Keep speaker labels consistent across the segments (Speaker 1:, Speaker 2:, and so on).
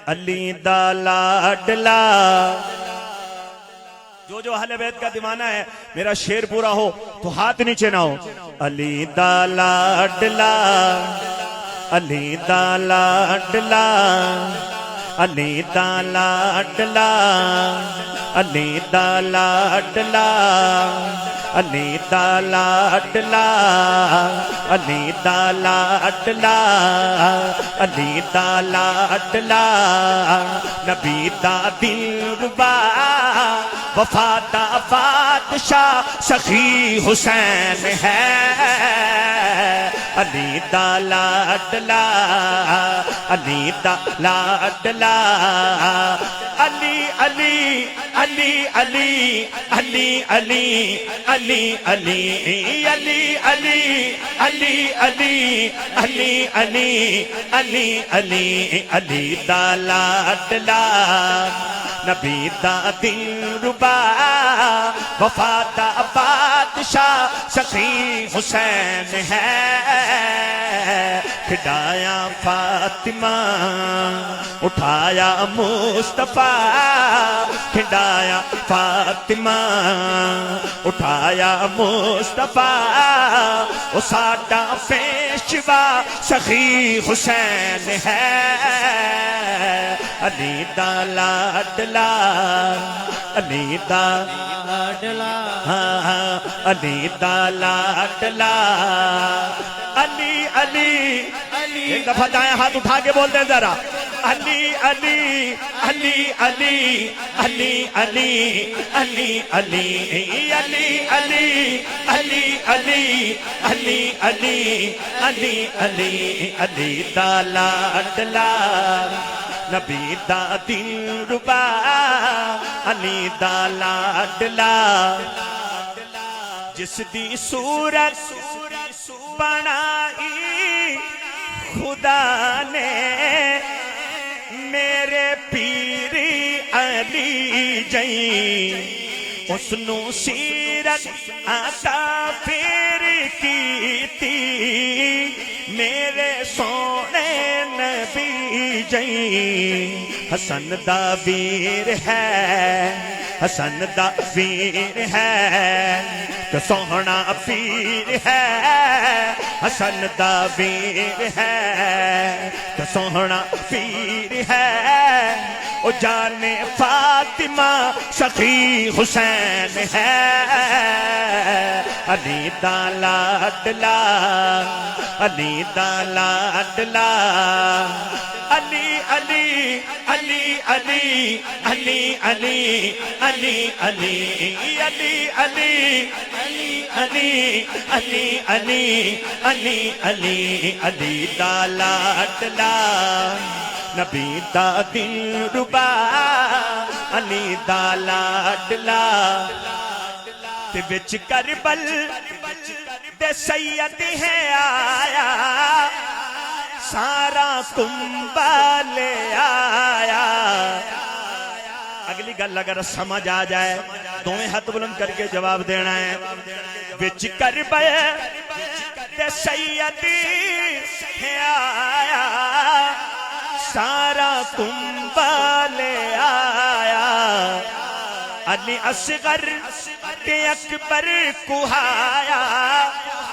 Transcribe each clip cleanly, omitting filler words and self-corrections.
Speaker 1: علی دا لاڈلا جو اہل بیت کا دیوانہ ہے میرا شعر پورا ہو تو ہاتھ نیچے نہ ہو علی دا لاڈلا علی دا لاڈلا علی دا لاڈلا علی دا لاڈلا علی دا لاڈلا علی دا لاڈلا علی دا لاڈلا نبی دا دلربا وفا دا بادشاہ سخی حسین ہے علی دا لاڈلا علی دا لاڈلا علی علی علی علی علی علی علی علی علی علی علی علی علی علی علی علی علی دا لاڈلا نبی دا دلربا وفا دا بادشاہ سخی حسین ہے کھڈایا فاطمہ اٹھایا مصطفیٰ کھڈایا فاطمہ اٹھایا مصطفیٰ او ساڈا پیشوا سخی حسین ہے علی دا لاڈلا علی دا لاڈلا علی دا لاڈلا علی علی ایک دفعہ دائیں ہاتھ اٹھا کے بول دیں ذرا علی علی علی علی علی علی علی علی علی علی علی علی علی علی علی علی علی دا لاڈلا نبی دا دلربا علی دا لاڈلا جس دی صورت بنائی خدا نے میرے پیری علی جائیں اس نو سیرت عطا پھر کیتی میرے سونے نبی جائیں حسن دا ویر ہے حسن دا ویر ہے کہ سوہنا پیر ہے حسن دا ویر ہے کہ سوہنا پیر ہے او جان فاطمہ سخی حسین ہے علی دا لاڈلا علی دا لاڈلا علی علی علی علی علی علی علی علی علی علی علی علی علی علی علی علی دا لاڈلا نبی دا دلربا علی دا لاڈلا تے وچ کربل دے سید ہے آیا سارا کنبہ لے آیا اگلی گل اگر سمجھ آ جائے دوئے ہاتھ بلند کر کے جواب دینا ہے وچ کربل دے سید ہے آیا سارا کنبہ لے آیا علی اصغر کے اکبر کہایا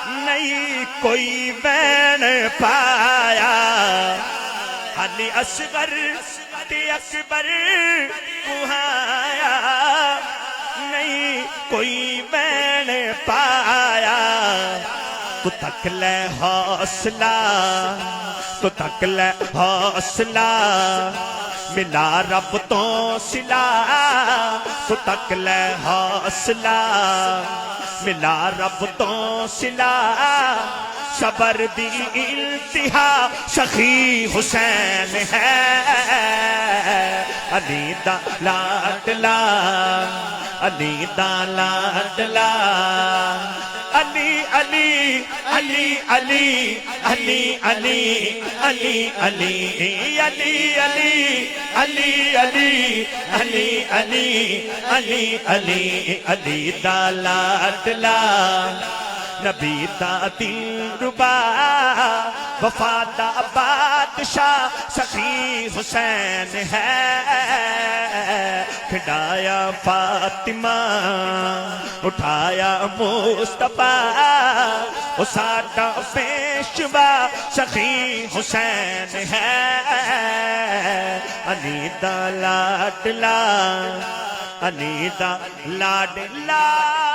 Speaker 1: نہیں کوئی بین پایا علی اصغر کے اکبر کہایا نہیں کوئی بین پایا تو تک لے حوصلہ تو تک لے حوصلہ ملا رب تو صلہ تو تک لے حوصلہ ملا رب تو صلہ صبر دی انتہا سخی حسین ہے علی دا لاڈلا علی دا لاڈلا علی علی علی علی علی علی علی علی علی علی علی علی علی علی علی علی علی دا لاڈلا نبی دا دل ربا وفا دا بادشاہ سخی حسین ہے کھڈایا فاطمہ اٹھایا مصطفیٰ وہ ساڈا پیشوا سخی حسین ہے علی دا لاڈلا علی دا لاڈلا